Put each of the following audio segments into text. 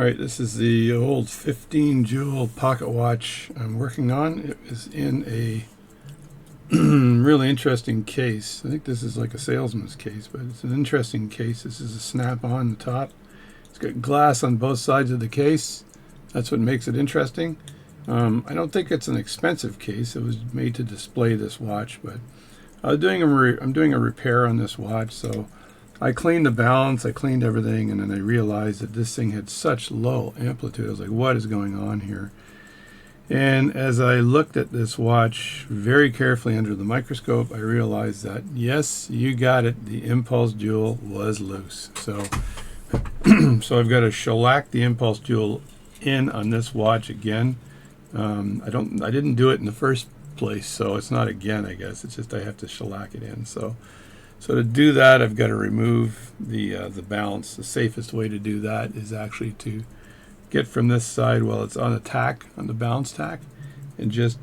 Alright, this is the old 15 jewel pocket watch I'm working on. It is in a really interesting case. I think this is like a salesman's case, but it's an interesting case. This is a snap-on on the top. It's got glass on both sides of the case. That's what makes it interesting. I don't think it's an expensive case. It was made to display this watch, but I'm doing a repair on this watch, so I cleaned the balance, I cleaned everything, and then I realized that this thing had such low amplitude. I was like, what is going on here? And as I looked at this watch very carefully under the microscope, I realized that, yes, you got it, the impulse jewel was loose. So, so I've got to shellac the impulse jewel in on this watch again. I didn't do it in the first place, so it's not again, I guess. It's just I have to shellac it in. So to do that, I've got to remove the balance. The safest way to do that is actually to get from this side while it's on the tack, on the balance tack, and just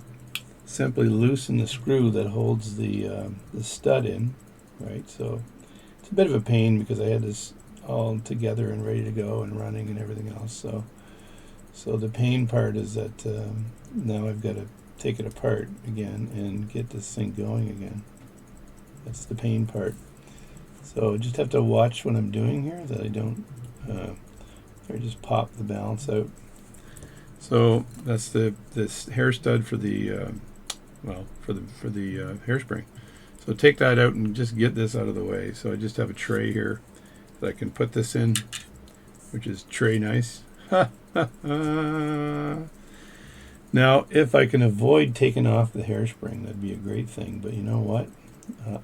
simply loosen the screw that holds the stud in, right? So it's a bit of a pain because I had this all together and ready to go and running and everything else. So the pain part is that now I've got to take it apart again and get this thing going again. That's the pain part. So just have to watch what I'm doing here, that I don't or just pop the balance out. So that's this hair stud for the for the hairspring. So take that out and just get this out of the way. So I just have a tray here that I can put this in, which is tray nice. Now, if I can avoid taking off the hairspring, that'd be a great thing. But you know what?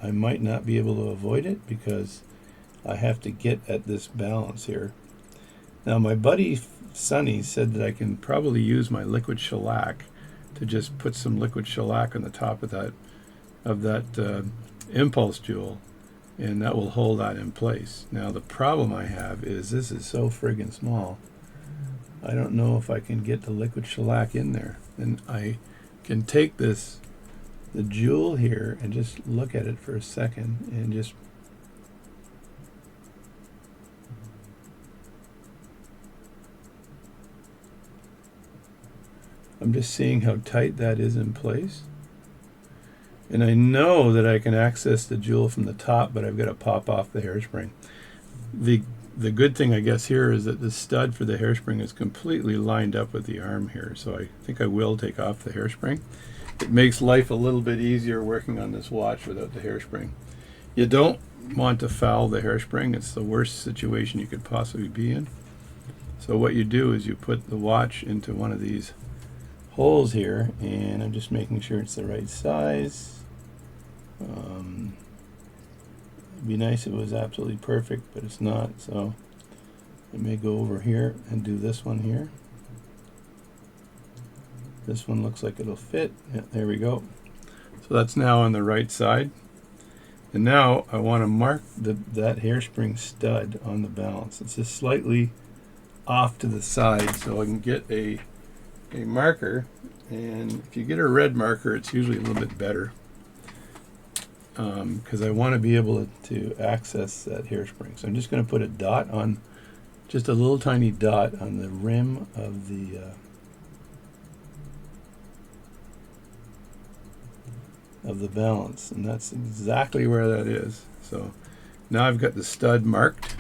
I might not be able to avoid it because I have to get at this balance here. Now, my buddy Sonny said that I can probably use my liquid shellac to just put some liquid shellac on the top of that impulse jewel, and that will hold that in place. Now, the problem I have is this is so friggin' small. I don't know if I can get the liquid shellac in there. And I can take the jewel here and just look at it for a second and just I'm just seeing how tight that is in place. And I know that I can access the jewel from the top, but I've got to pop off the hairspring. The good thing, I guess, here is that the stud for the hairspring is completely lined up with the arm here, so I think I will take off the hairspring. It makes life a little bit easier working on this watch without the hairspring. You don't want to foul the hairspring. It's the worst situation you could possibly be in. So what you do is you put the watch into one of these holes here, and I'm just making sure it's the right size. It'd be nice if it was absolutely perfect, but it's not, so I may go over here and do this one here. This one looks like it'll fit. Yeah, there we go. So that's now on the right side. And now I want to mark that hairspring stud on the balance. It's just slightly off to the side, so I can get a marker. And if you get a red marker, it's usually a little bit better, because I want to be able to access that hairspring. So I'm just going to put a dot on, just a little tiny dot on the rim of the balance, and that's exactly where that is. So now I've got the stud marked.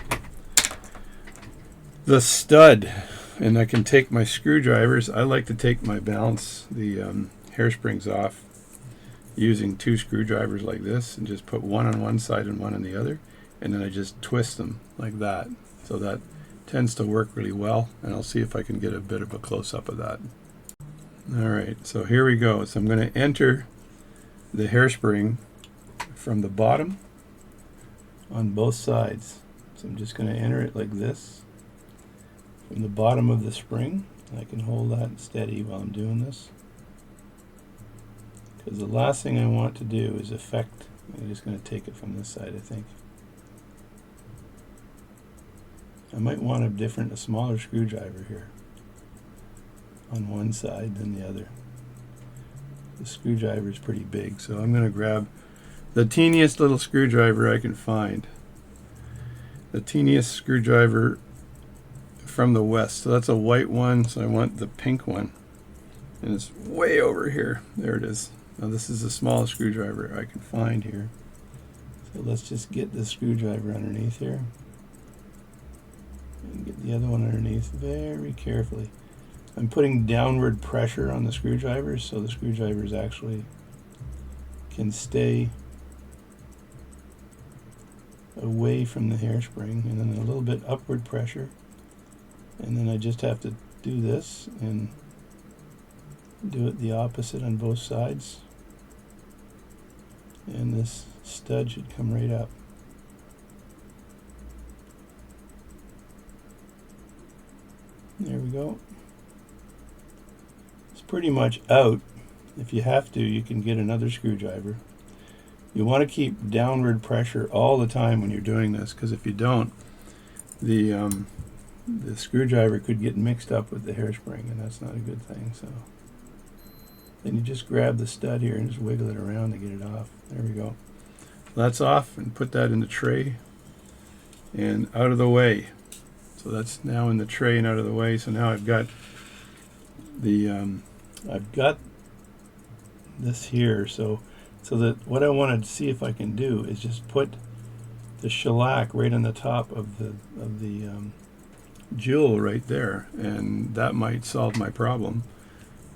The stud, and I can take my screwdrivers. I like to take my balance, the hairsprings off, using two screwdrivers like this, and just put one on one side and one on the other, and then I just twist them like that. So that tends to work really well, and I'll see if I can get a bit of a close-up of that. Alright, so here we go. So I'm going to enter the hairspring from the bottom on both sides. So I'm just going to enter it like this from the bottom of the spring. I can hold that steady while I'm doing this, because the last thing I want to do is affect. I'm just going to take it from this side, I think. I might want a smaller screwdriver here on one side than the other. The screwdriver is pretty big, so I'm going to grab the teeniest little screwdriver I can find. The teeniest screwdriver from the west. So that's a white one, so I want the pink one. And it's way over here. There it is. Now this is the smallest screwdriver I can find here. So let's just get the screwdriver underneath here. And get the other one underneath very carefully. I'm putting downward pressure on the screwdrivers so the screwdrivers actually can stay away from the hairspring, and then a little bit upward pressure, and then I just have to do this and do it the opposite on both sides, and this stud should come right up. There we go. It's pretty much out. If you have to, you can get another screwdriver. You want to keep downward pressure all the time when you're doing this, because if you don't, the screwdriver could get mixed up with the hairspring, and that's not a good thing. So then you just grab the stud here and just wiggle it around to get it off. There we go. That's off, and put that in the tray and out of the way. So that's now in the tray and out of the way. So now I've got the I've got this here. So that what I wanted to see if I can do is just put the shellac right on the top of the jewel right there, and that might solve my problem,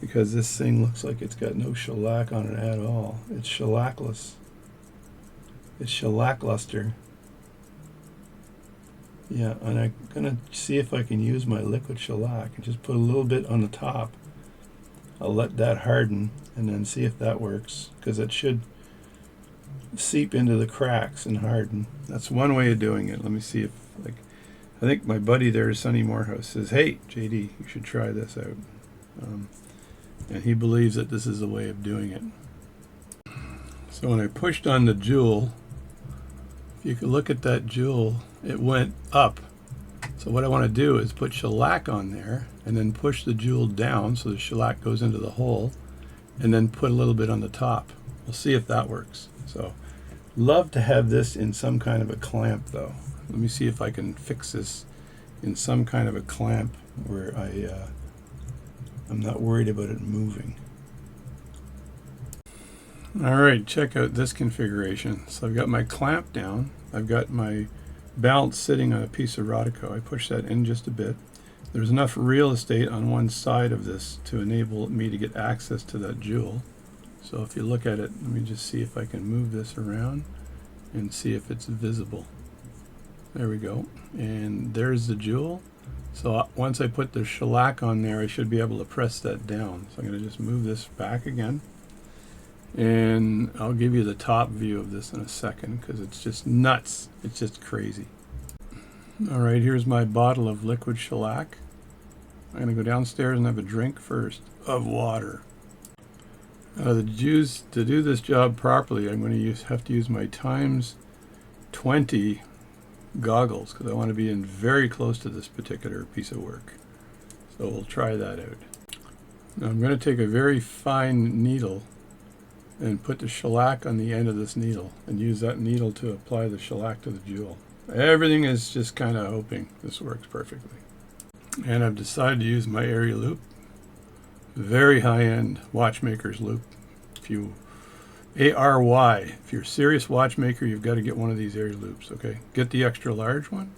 because this thing looks like it's got no shellac on it at all. It's shellacless. It's shellac-luster. Yeah, and I'm gonna see if I can use my liquid shellac and just put a little bit on the top. I'll let that harden and then see if that works, because it should seep into the cracks and harden. That's one way of doing it. Let me see if, like, I think my buddy there, Sonny Morehouse, says, "Hey, JD, you should try this out." And he believes that this is the way of doing it. So when I pushed on the jewel, if you could look at that jewel, it went up. So what I want to do is put shellac on there and then push the jewel down so the shellac goes into the hole, and then put a little bit on the top. We'll see if that works. So love to have this in some kind of a clamp though. Let me see if I can fix this in some kind of a clamp where I'm not worried about it moving. Alright, check out this configuration. So I've got my clamp down. I've got my balance sitting on a piece of Rodico. I push that in just a bit. There's enough real estate on one side of this to enable me to get access to that jewel. So if you look at it, let me just see if I can move this around and see if it's visible. There we go. And there's the jewel. So once I put the shellac on there, I should be able to press that down. So I'm going to just move this back again. And I'll give you the top view of this in a second, because it's just nuts. It's just crazy. Alright, here's my bottle of liquid shellac. I'm going to go downstairs and have a drink first of water. To do this job properly, I'm going to have to use my times 20 goggles, because I want to be in very close to this particular piece of work. So we'll try that out. Now I'm going to take a very fine needle and put the shellac on the end of this needle and use that needle to apply the shellac to the jewel. Everything is just kind of hoping this works perfectly. And I've decided to use my area loop. Very high-end watchmaker's loop. If you ARY, if you're a serious watchmaker, you've got to get one of these area loops, okay? Get the extra large one,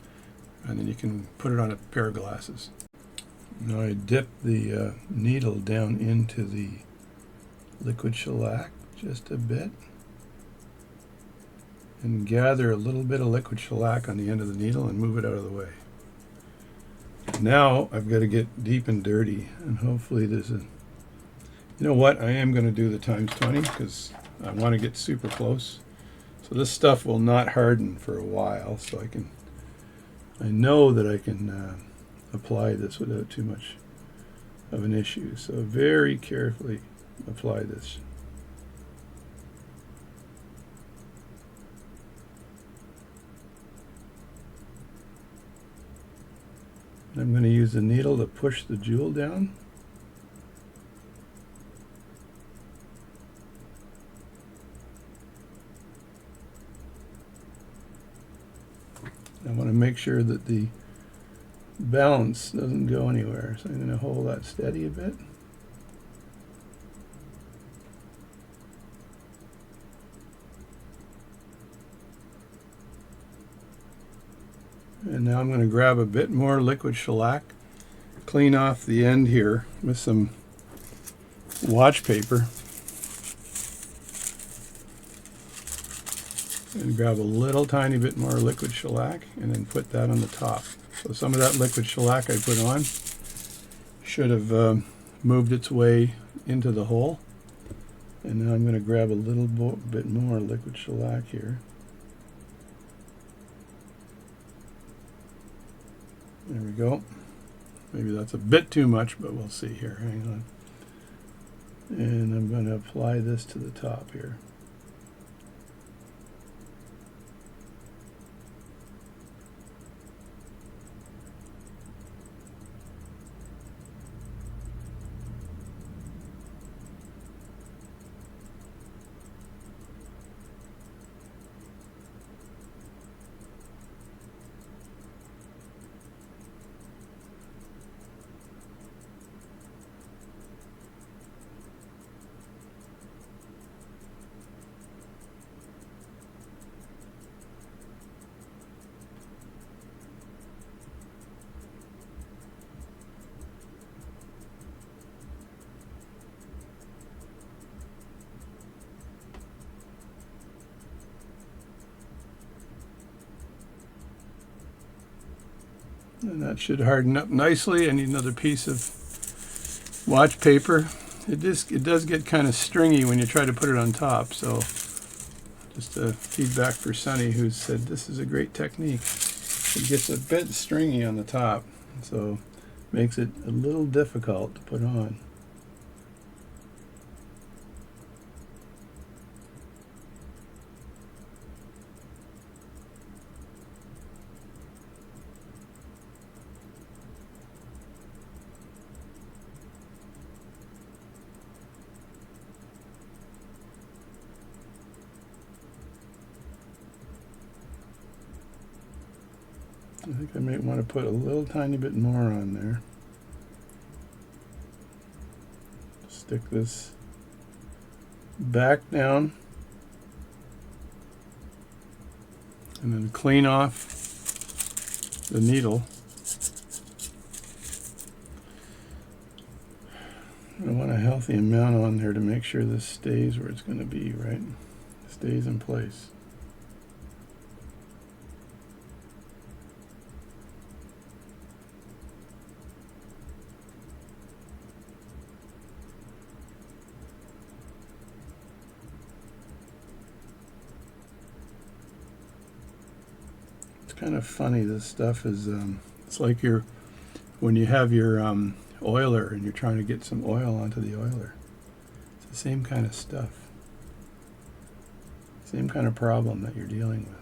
and then you can put it on a pair of glasses. Now I dip the needle down into the liquid shellac just a bit, and gather a little bit of liquid shellac on the end of the needle and move it out of the way. Now I've got to get deep and dirty, and hopefully there's a, you know what, I am going to do the times 20 because I want to get super close. So this stuff will not harden for a while, so I know that I can apply this without too much of an issue. So very carefully apply this. I'm going to use the needle to push the jewel down. I want to make sure that the balance doesn't go anywhere, so I'm going to hold that steady a bit. And now I'm going to grab a bit more liquid shellac, clean off the end here with some watch paper, and grab a little tiny bit more liquid shellac and then put that on the top. So some of that liquid shellac I put on should have moved its way into the hole. And now I'm going to grab a little bit more liquid shellac here. There we go. Maybe that's a bit too much, but we'll see here. Hang on. And I'm going to apply this to the top here. And that should harden up nicely. I need another piece of watch paper. It does get kind of stringy when you try to put it on top, so just a feedback for Sunny, who said this is a great technique. It gets a bit stringy on the top, so makes it a little difficult to put on. I think I might want to put a little tiny bit more on there. Stick this back down and then clean off the needle. I want a healthy amount on there to make sure this stays where it's going to be, right? Stays in place. Kind of funny, this stuff is it's like when you have your oiler and you're trying to get some oil onto the oiler. It's the same kind of stuff, same kind of problem that you're dealing with.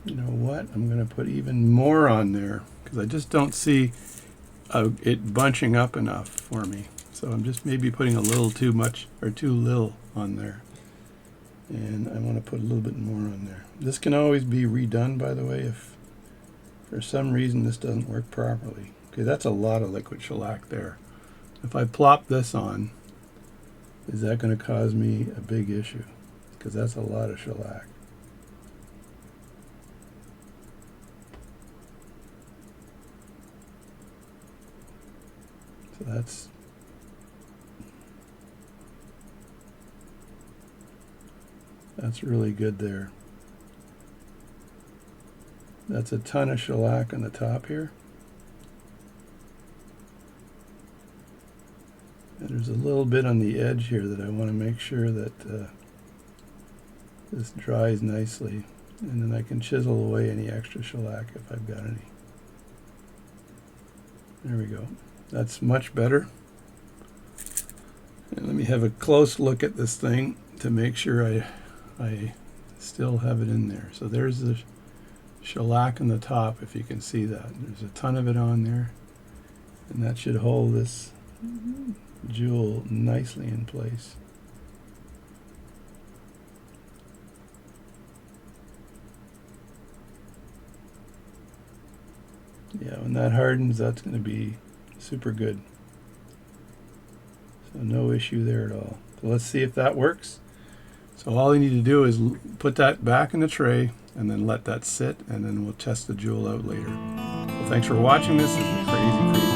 You know what? I'm going to put even more on there because I just don't see it bunching up enough for me. So I'm just maybe putting a little too much or too little on there. And I want to put a little bit more on there. This can always be redone, by the way, if for some reason this doesn't work properly. Okay, that's a lot of liquid shellac there. If I plop this on, is that going to cause me a big issue? Because that's a lot of shellac. So that's really good there. That's a ton of shellac on the top here. And there's a little bit on the edge here that I want to make sure that this dries nicely. And then I can chisel away any extra shellac if I've got any. There we go. That's much better. And let me have a close look at this thing to make sure I still have it in there. So there's the shellac on the top, if you can see that. There's a ton of it on there. And that should hold this jewel nicely in place. Yeah, when that hardens, that's going to be super good. So no issue there at all. So let's see if that works. So all you need to do is put that back in the tray and then let that sit, and then we'll test the jewel out later. So thanks for watching. This is Crazy Crazy.